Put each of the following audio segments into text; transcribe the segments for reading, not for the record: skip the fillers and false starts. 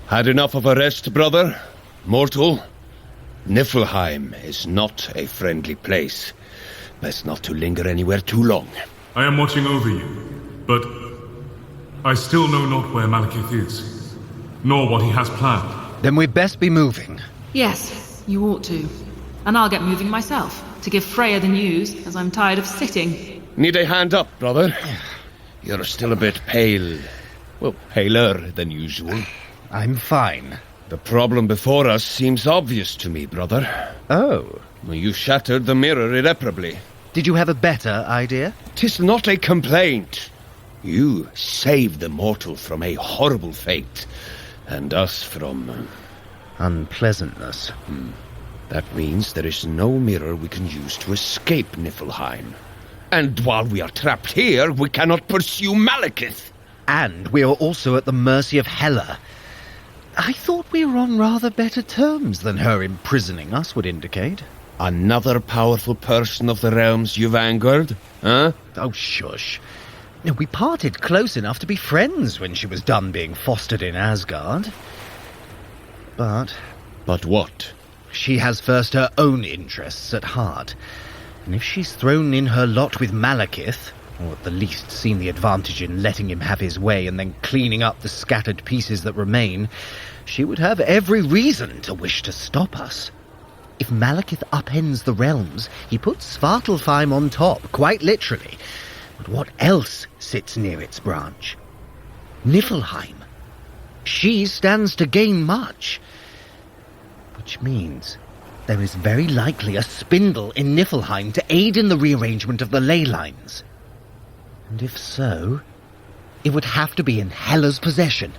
Had enough of a rest, brother? Mortal? Niflheim is not a friendly place. Best not to linger anywhere too long. I am watching over you, but I still know not where Malekith is, nor what he has planned. Then we'd best be moving. Yes, you ought to. And I'll get moving myself, to give Freya the news, as I'm tired of sitting. Need a hand up, brother? You're still a bit pale. Well, paler than usual. I'm fine. The problem before us seems obvious to me, brother. Oh. You shattered the mirror irreparably. Did you have a better idea? 'Tis not a complaint. You saved the mortal from a horrible fate, and us from... unpleasantness. That means there is no mirror we can use to escape Niflheim. And while we are trapped here, we cannot pursue Malekith. And we are also at the mercy of Hela. I thought we were on rather better terms than her imprisoning us would indicate. Another powerful person of the realms you've angered, huh? Oh, shush. We parted close enough to be friends when she was done being fostered in Asgard. But what? She has first her own interests at heart. And if she's thrown in her lot with Malekith, or at the least seen the advantage in letting him have his way and then cleaning up the scattered pieces that remain, she would have every reason to wish to stop us. If Malekith upends the realms, he puts Svartalfheim on top, quite literally. But what else sits near its branch? Niflheim. She stands to gain much. Which means there is very likely a spindle in Niflheim to aid in the rearrangement of the ley lines. And if so, it would have to be in Hela's possession.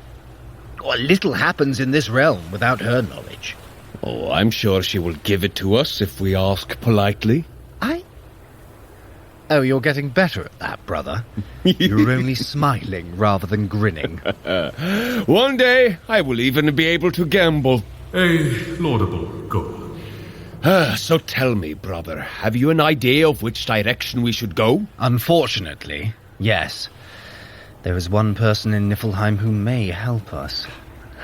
Little happens in this realm without her knowledge. Oh, I'm sure she will give it to us if we ask politely. Oh, you're getting better at that, brother. You're only smiling rather than grinning. One day, I will even be able to gamble. A laudable goal. So tell me, brother, have you an idea of which direction we should go? Unfortunately, yes. There is one person in Niflheim who may help us.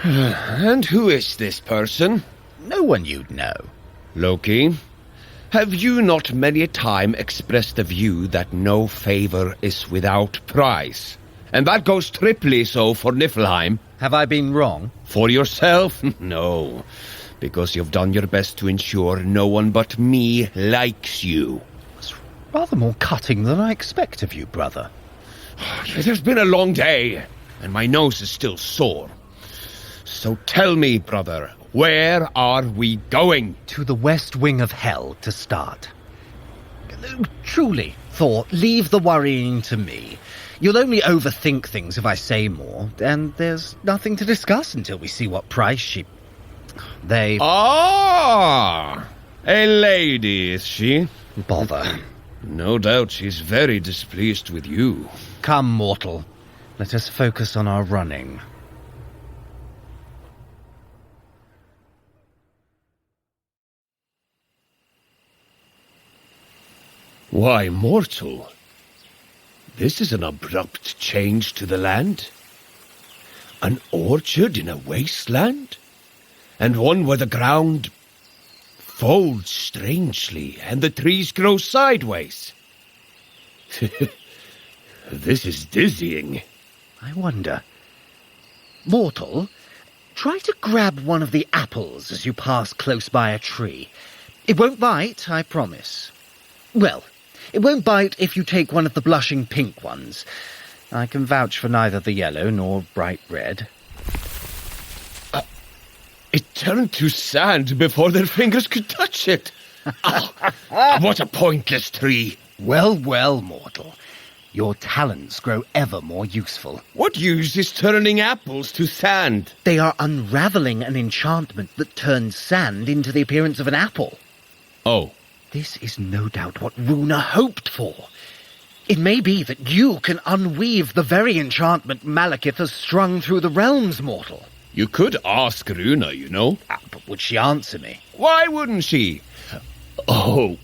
And who is this person? No one you'd know. Loki, have you not many a time expressed the view that no favor is without price? And that goes triply so for Niflheim. Have I been wrong? For yourself? No. Because you've done your best to ensure no one but me likes you. It's rather more cutting than I expect of you, brother. It has been a long day, and my nose is still sore. So tell me, brother, where are we going? To the West Wing of Hel to start. Truly, Thor, leave the worrying to me. You'll only overthink things if I say more, and there's nothing to discuss until we see what price they... Ah! A lady, is she? Bother. No doubt she's very displeased with you. Come, mortal. Let us focus on our running. Why, mortal? This is an abrupt change to the land. An orchard in a wasteland? And one where the ground folds strangely and the trees grow sideways. This is dizzying. I wonder. Mortal, try to grab one of the apples as you pass close by a tree. It won't bite, I promise. Well, it won't bite if you take one of the blushing pink ones. I can vouch for neither the yellow nor bright red. It turned to sand before their fingers could touch it. What a pointless tree. Well, well, mortal. Your talents grow ever more useful. What use is turning apples to sand? They are unravelling an enchantment that turns sand into the appearance of an apple. Oh. This is no doubt what Runa hoped for. It may be that you can unweave the very enchantment Malekith has strung through the realms, mortal. You could ask Runa, you know. But would she answer me? Why wouldn't she? Oh,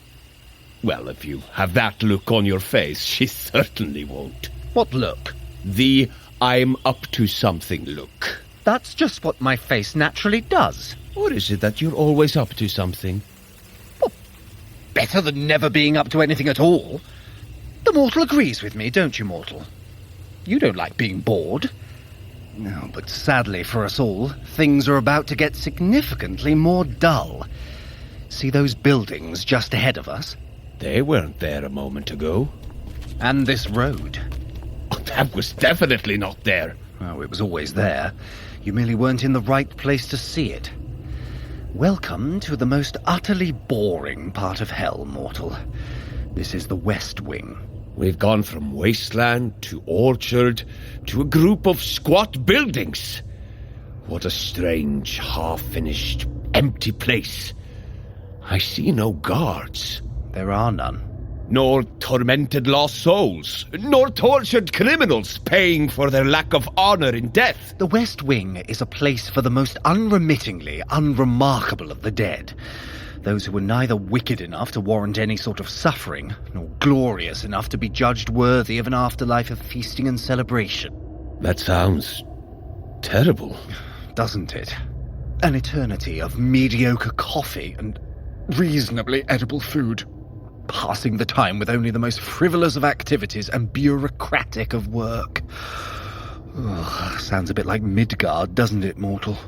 well, if you have that look on your face, she certainly won't. What look? The I'm up to something look. That's just what my face naturally does. Or is it that you're always up to something? Well, better than never being up to anything at all. The mortal agrees with me, don't you, mortal? You don't like being bored. No, but sadly for us all, things are about to get significantly more dull. See those buildings just ahead of us? They weren't there a moment ago. And this road. Oh, that was definitely not there. Oh, it was always there. You merely weren't in the right place to see it. Welcome to the most utterly boring part of Hell, mortal. This is the West Wing. We've gone from wasteland to orchard to a group of squat buildings. What a strange, half-finished, empty place. I see no guards. There are none. Nor tormented lost souls, nor tortured criminals paying for their lack of honor in death. The West Wing is a place for the most unremittingly unremarkable of the dead. Those who were neither wicked enough to warrant any sort of suffering, nor glorious enough to be judged worthy of an afterlife of feasting and celebration. That sounds terrible. Doesn't it? An eternity of mediocre coffee and reasonably edible food. Passing the time with only the most frivolous of activities and bureaucratic of work. Ugh, sounds a bit like Midgard, doesn't it, mortal?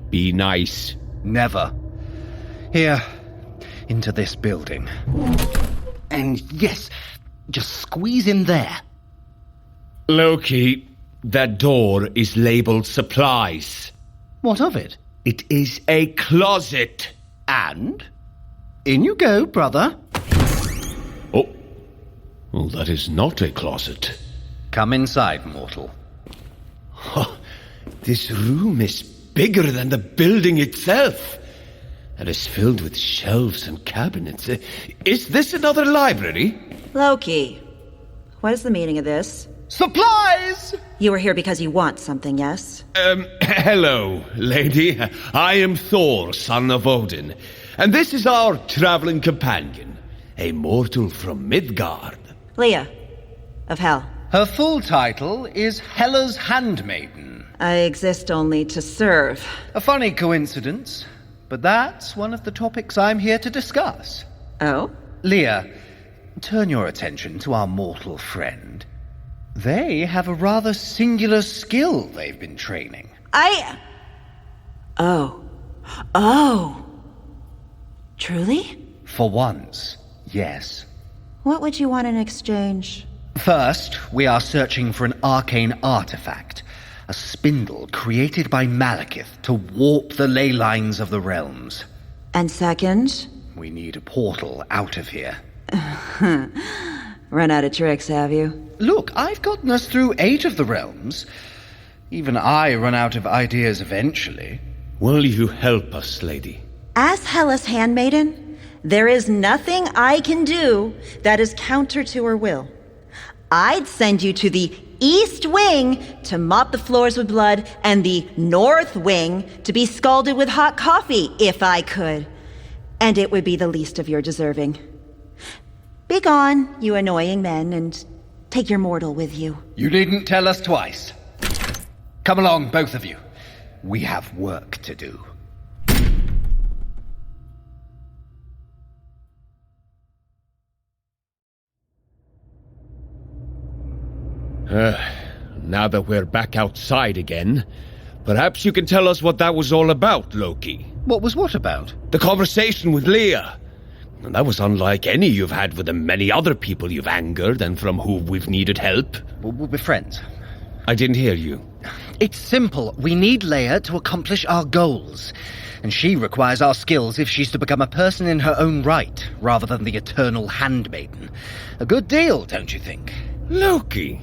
Be nice. Never. Here, into this building. And yes, just squeeze in there. Loki, that door is labeled supplies. What of it? It is a closet. And? In you go, brother. Oh, that is not a closet. Come inside, mortal. Oh, this room is bigger than the building itself. And is filled with shelves and cabinets. Is this another library? Loki, what is the meaning of this? Supplies! You are here because you want something, yes? Hello, lady. I am Thor, son of Odin. And this is our traveling companion, a mortal from Midgard. Leah of Hel. Her full title is Hela's Handmaiden. I exist only to serve. A funny coincidence, but that's one of the topics I'm here to discuss. Oh? Leah, turn your attention to our mortal friend. They have a rather singular skill they've been training. Oh. Truly? For once, yes. What would you want in exchange? First, we are searching for an arcane artifact, a spindle created by Malekith to warp the ley lines of the realms. And second? We need a portal out of here. Run out of tricks, have you? Look, I've gotten us through 8 of the realms. Even I run out of ideas eventually. Will you help us, lady? As Hela's handmaiden, there is nothing I can do that is counter to her will. I'd send you to the East Wing to mop the floors with blood and the North Wing to be scalded with hot coffee, if I could. And it would be the least of your deserving. Be gone, you annoying men, and take your mortal with you. You needn't tell us twice. Come along, both of you. We have work to do. Now that we're back outside again, perhaps you can tell us what that was all about, Loki. What was what about? The conversation with Leah. That was unlike any you've had with the many other people you've angered and from whom we've needed help. We're friends. I didn't hear you. It's simple. We need Leah to accomplish our goals. And she requires our skills if she's to become a person in her own right, rather than the eternal handmaiden. A good deal, don't you think? Loki,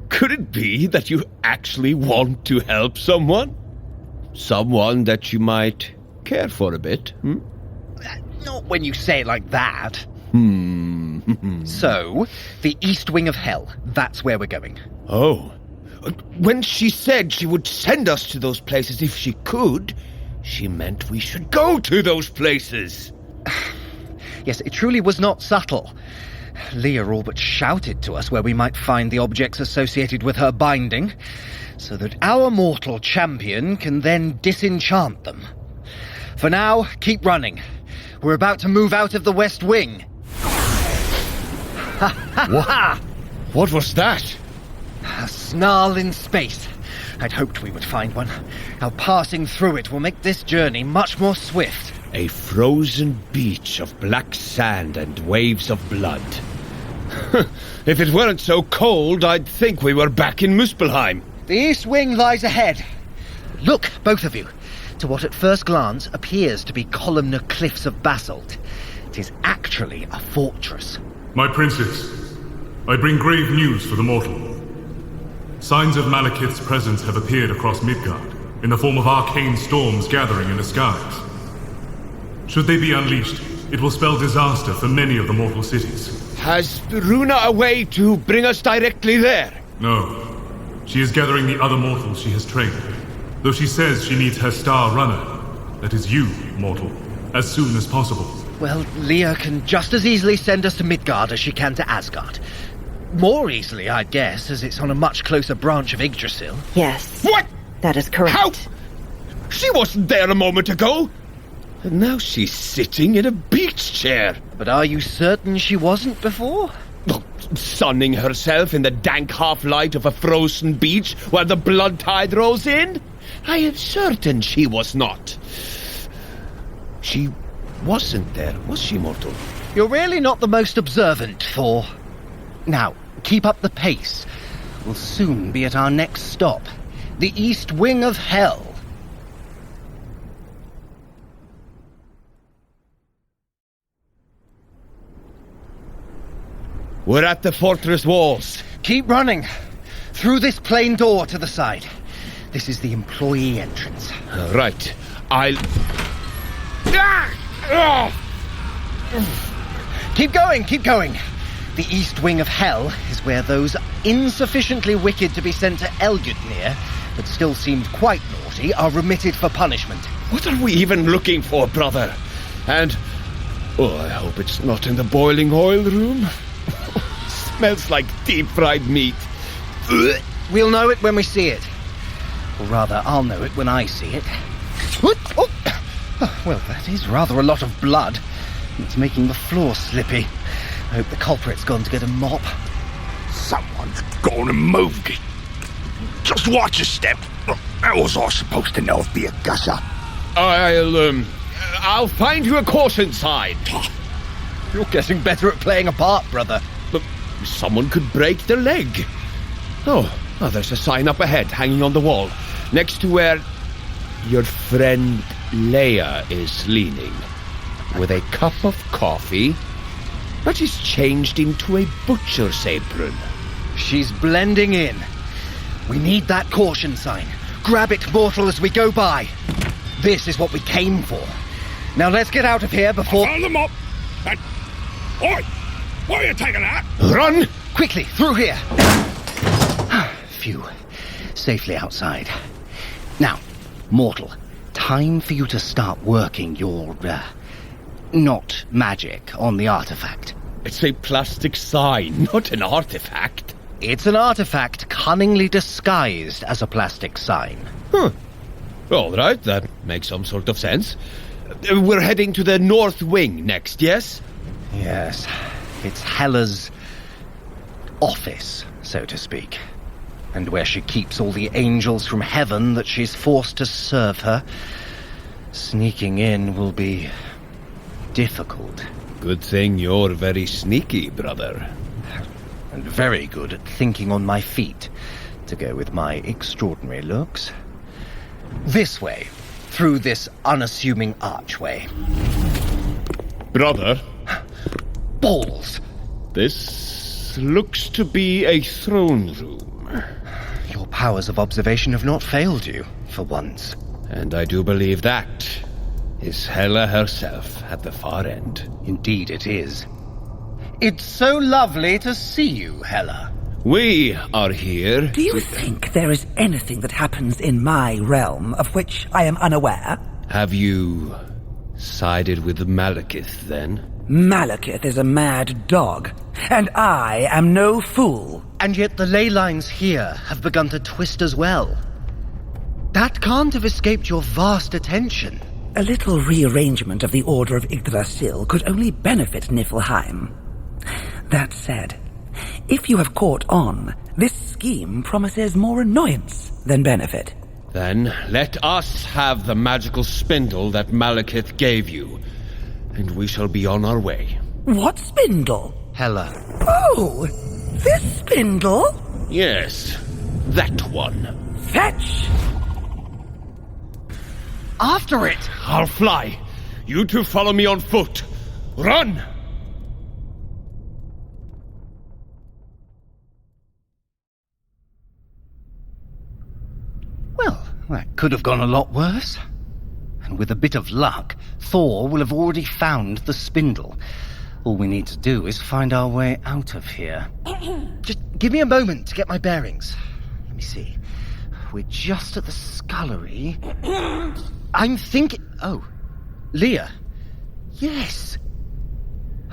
could it be that you actually want to help someone? Someone that you might care for a bit, Not when you say it like that. So, the East Wing of Hel, that's where we're going. Oh. When she said she would send us to those places if she could, she meant we should go to those places. Yes, it truly was not subtle. Leah all but shouted to us where we might find the objects associated with her binding, so that our mortal champion can then disenchant them. For now, keep running. We're about to move out of the West Wing. What was that? A snarl in space. I'd hoped we would find one. Our passing through it will make this journey much more swift. A frozen beach of black sand and waves of blood. If it weren't so cold, I'd think we were back in Muspelheim. The East Wing lies ahead. Look, both of you, to what at first glance appears to be columnar cliffs of basalt. It is actually a fortress. My princes, I bring grave news for the mortal. Signs of Malekith's presence have appeared across Midgard, in the form of arcane storms gathering in the skies. Should they be unleashed, it will spell disaster for many of the mortal cities. Has Runa a way to bring us directly there? No. She is gathering the other mortals she has trained. Though she says she needs her star runner, that is you, mortal, as soon as possible. Well, Leah can just as easily send us to Midgard as she can to Asgard. More easily, I'd guess, as it's on a much closer branch of Yggdrasil. Yes. What? That is correct. How? She wasn't there a moment ago. And now she's sitting in a beach chair. But are you certain she wasn't before? Oh, sunning herself in the dank half-light of a frozen beach while the blood tide rolls in? I am certain she was not. She wasn't there, was she, mortal? You're really not the most observant, Thor. Now, keep up the pace. We'll soon be at our next stop, the East Wing of Hel. We're at the fortress walls. Keep running. Through this plain door to the side. This is the employee entrance. Right. I'll... Keep going, keep going. The East Wing of Hel is where those insufficiently wicked to be sent to Elgudnir, but still seemed quite naughty, are remitted for punishment. What are we even looking for, brother? And... oh, I hope it's not in the boiling oil room. Smells like deep-fried meat. We'll know it when we see it. Or rather, I'll know it when I see it. Oh, well, that is rather a lot of blood. It's making the floor slippy. I hope the culprit's gone to get a mop. Someone's gonna move it. Just watch your step. How was I supposed to know it'd be a gusser? I'll find you a caution sign. You're getting better at playing a part, brother. But someone could break their leg. Oh, there's a sign up ahead, hanging on the wall, next to where your friend Leah is leaning, with a cup of coffee that is changed into a butcher's apron. She's blending in. We need that caution sign. Grab it, mortal, as we go by. This is what we came for. Now let's get out of here before... Found them up! And... oi! Why are you taking that? Run! Quickly, through here! Phew. Safely outside. Now, mortal, time for you to start working your, not magic on the artifact. It's a plastic sign, not an artifact. It's an artifact cunningly disguised as a plastic sign. Huh. All right, that makes some sort of sense. We're heading to the North Wing next, yes? Yes. It's Hela's office, so to speak. And where she keeps all the angels from heaven that she's forced to serve her. Sneaking in will be difficult. Good thing you're very sneaky, brother. And very good at thinking on my feet, to go with my extraordinary looks. This way, through this unassuming archway. Brother? Balls! This looks to be a throne room. Your powers of observation have not failed you, for once. And I do believe that is Hela herself at the far end. Indeed it is. It's so lovely to see you, Hela. We are here. Do you think there is anything that happens in my realm of which I am unaware? Have you Sided with Malekith, then? Malekith is a mad dog, and I am no fool. And yet the ley lines here have begun to twist as well. That can't have escaped your vast attention. A little rearrangement of the Order of Yggdrasil could only benefit Niflheim. That said, if you have caught on, this scheme promises more annoyance than benefit. Then let us have the magical spindle that Malekith gave you, and we shall be on our way. What spindle? Hela. Oh, this spindle? Yes, that one. Fetch! After it! I'll fly. You two follow me on foot. Run! Well, that could have gone a lot worse. And with a bit of luck, Thor will have already found the spindle. All we need to do is find our way out of here. Just give me a moment to get my bearings. Let me see. We're just at the scullery. I'm thinking... Oh, Leah. Yes.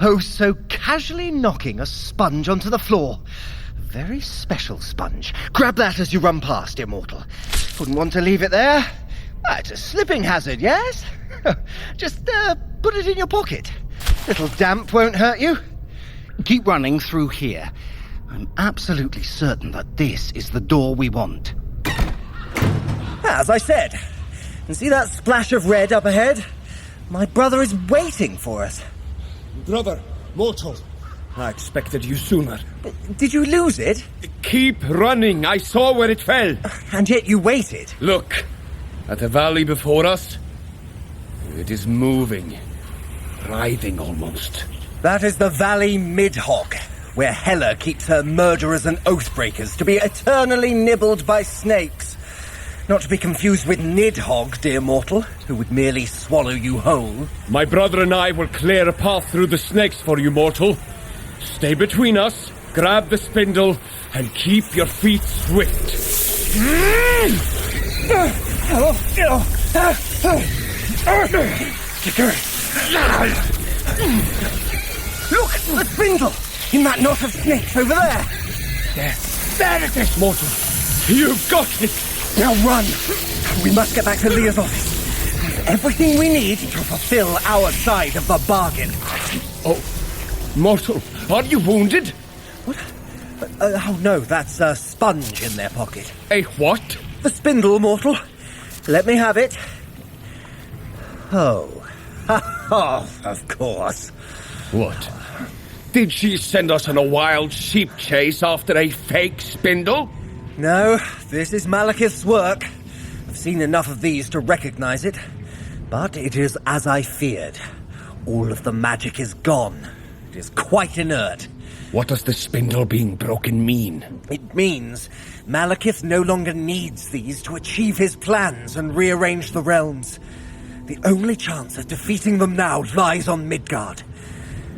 Oh, so casually knocking a sponge onto the floor. Very special sponge. Grab that as you run past, immortal. Wouldn't want to leave it there. It's a slipping hazard, yes? Just put it in your pocket. Little damp won't hurt you. Keep running through here. I'm absolutely certain that this is the door we want. As I said, and see that splash of red up ahead? My brother is waiting for us. Brother, mortal. I expected you sooner. Did you lose it? Keep running. I saw where it fell. And yet you waited. Look, at the valley before us. It is moving. Writhing almost. That is the Valley Midhog, where Hela keeps her murderers and oathbreakers to be eternally nibbled by snakes. Not to be confused with Nidhogg, dear mortal, who would merely swallow you whole. My brother and I will clear a path through the snakes for you, mortal. Stay between us, grab the spindle, and keep your feet swift. Look, the spindle! In that knot of snakes over there! There it is, mortal. You've got it. Now run! We must get back to Leah's office. With everything we need to fulfill our side of the bargain. Oh, mortal, are you wounded? What? Oh no, that's a sponge in their pocket. A what? The spindle, mortal. Let me have it. Oh. Oh, of course. What? Did she send us on a wild sheep chase after a fake spindle? No, this is Malekith's work. I've seen enough of these to recognize it. But it is as I feared. All of the magic is gone. It is quite inert. What does the spindle being broken mean? It means Malekith no longer needs these to achieve his plans and rearrange the realms. The only chance of defeating them now lies on Midgard,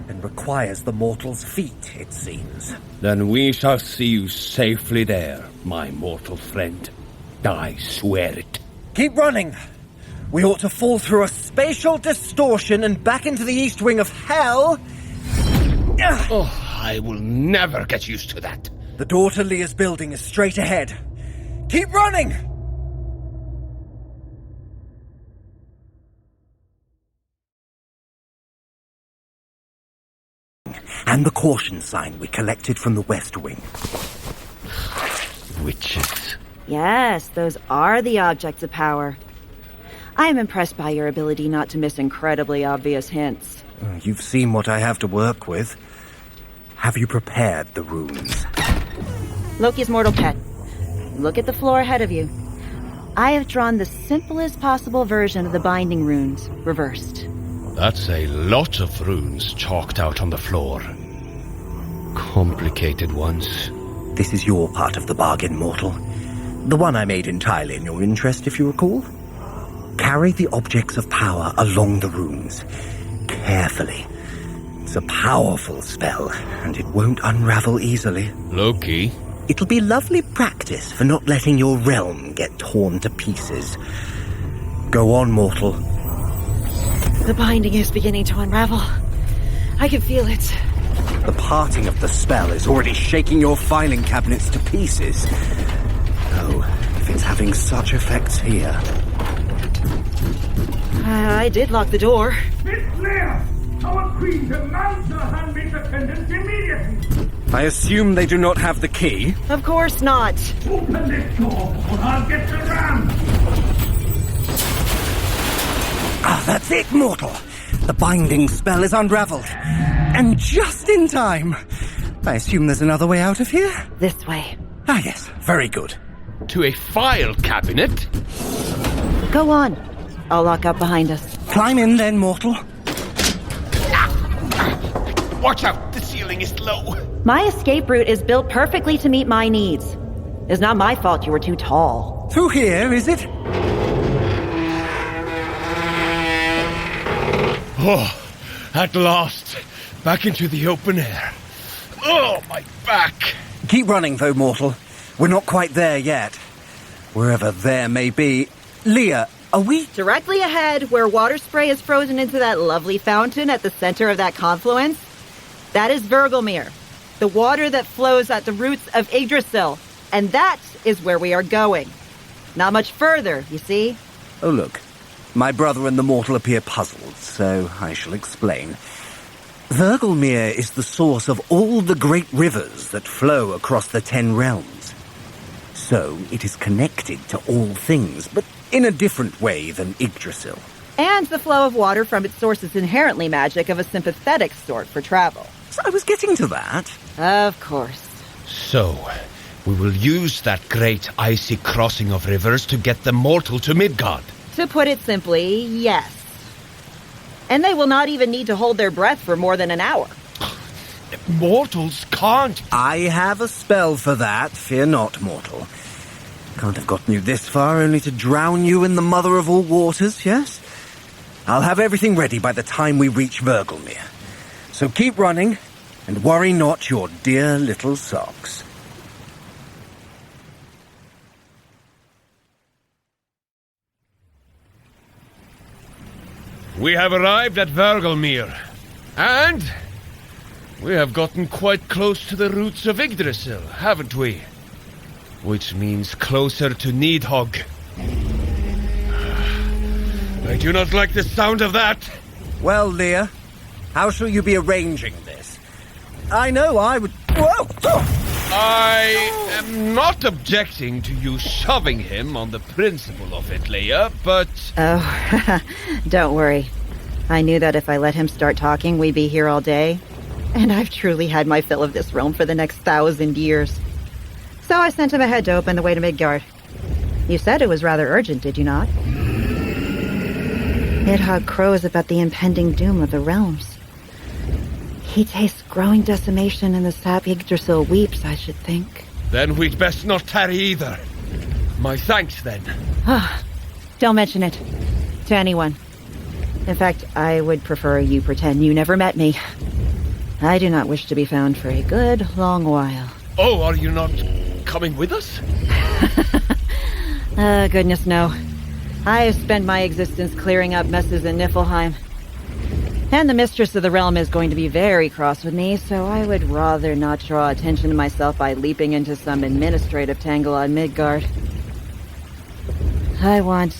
and requires the mortal's feet, it seems. Then we shall see you safely there, my mortal friend. I swear it. Keep running! We ought to fall through a spatial distortion and back into the East Wing of Hel. Oh, I will never get used to that. The door to Leah's building is straight ahead. Keep running! And the caution sign we collected from the West Wing. Witches. Yes, those are the objects of power. I am impressed by your ability not to miss incredibly obvious hints. You've seen what I have to work with. Have you prepared the runes? Loki's mortal pet. Look at the floor ahead of you. I have drawn the simplest possible version of the binding runes, reversed. That's a lot of runes chalked out on the floor. Complicated ones. This is your part of the bargain, mortal. The one I made entirely in your interest, if you recall. Carry the objects of power along the runes. Carefully. It's a powerful spell, and it won't unravel easily. Loki? It'll be lovely practice for not letting your realm get torn to pieces. Go on, mortal. The binding is beginning to unravel. I can feel it. The parting of the spell is already shaking your filing cabinets to pieces. Oh, if it's having such effects here. I did lock the door. Miss Leah! Our queen demands her handmaid's attendance immediately! I assume they do not have the key? Of course not. Open this door, or I'll get the ram! Ah, that's it, mortal! The binding spell is unraveled. And just in time. I assume there's another way out of here? This way. Ah, yes. Very good. To a file cabinet? Go on. I'll lock up behind us. Climb in then, mortal. Watch out! The ceiling is low. My escape route is built perfectly to meet my needs. It's not my fault you were too tall. Through here, is it? Oh, at last. Back into the open air. Oh, my back. Keep running, though, mortal. We're not quite there yet. Wherever there may be. Leah, are we... Directly ahead, where water spray is frozen into that lovely fountain at the center of that confluence, that is Vergelmere, the water that flows at the roots of Yggdrasil. And that is where we are going. Not much further, you see? Oh, look. My brother and the mortal appear puzzled, so I shall explain. Vergelmere is the source of all the great rivers that flow across the 10 realms. So it is connected to all things, but in a different way than Yggdrasil. And the flow of water from its source is inherently magic of a sympathetic sort for travel. So I was getting to that. Of course. So, we will use that great icy crossing of rivers to get the mortal to Midgard. To put it simply, yes. And they will not even need to hold their breath for more than an hour. Mortals can't. I have a spell for that, fear not, mortal. Can't have gotten you this far only to drown you in the mother of all waters, yes? I'll have everything ready by the time we reach Vergelmere. So keep running, and worry not your dear little socks. We have arrived at Vergelmere, and we have gotten quite close to the roots of Yggdrasil, haven't we? Which means closer to Nidhogg. I do not like the sound of that. Well, Leah, how shall you be arranging this? I know I would... Whoa! I am not objecting to you shoving him on the principle of it, Leah, but... Oh, don't worry. I knew that if I let him start talking, we'd be here all day. And I've truly had my fill of this realm for the next 1,000 years. So I sent him ahead to open the way to Midgard. You said it was rather urgent, did you not? Nidhogg crows about the impending doom of the realms. He tastes growing decimation in the sap Yggdrasil weeps, I should think. Then we'd best not tarry either. My thanks, then. Don't mention it. To anyone. In fact, I would prefer you pretend you never met me. I do not wish to be found for a good long while. Oh, are you not coming with us? Goodness no. I have spent my existence clearing up messes in Niflheim. And the mistress of the realm is going to be very cross with me, so I would rather not draw attention to myself by leaping into some administrative tangle on Midgard. I want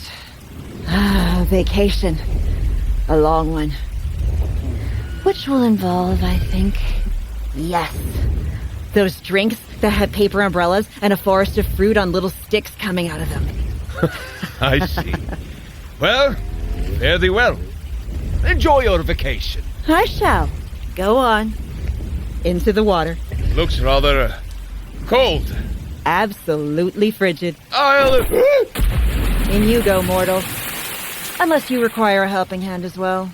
a vacation. A long one. Which will involve, I think, yes, those drinks that have paper umbrellas and a forest of fruit on little sticks coming out of them. I see. Well, fare thee well. Enjoy your vacation. I shall. Go on. Into the water. Looks rather cold. Absolutely frigid. I'll... In you go, mortal. Unless you require a helping hand as well.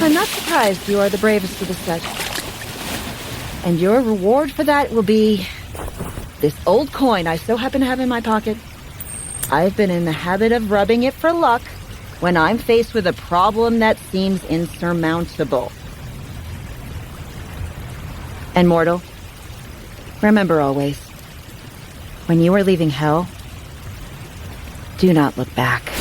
I'm not surprised you are the bravest of the set. And your reward for that will be this old coin I so happen to have in my pocket. I've been in the habit of rubbing it for luck when I'm faced with a problem that seems insurmountable. And mortal, remember always, when you are leaving Hel, do not look back.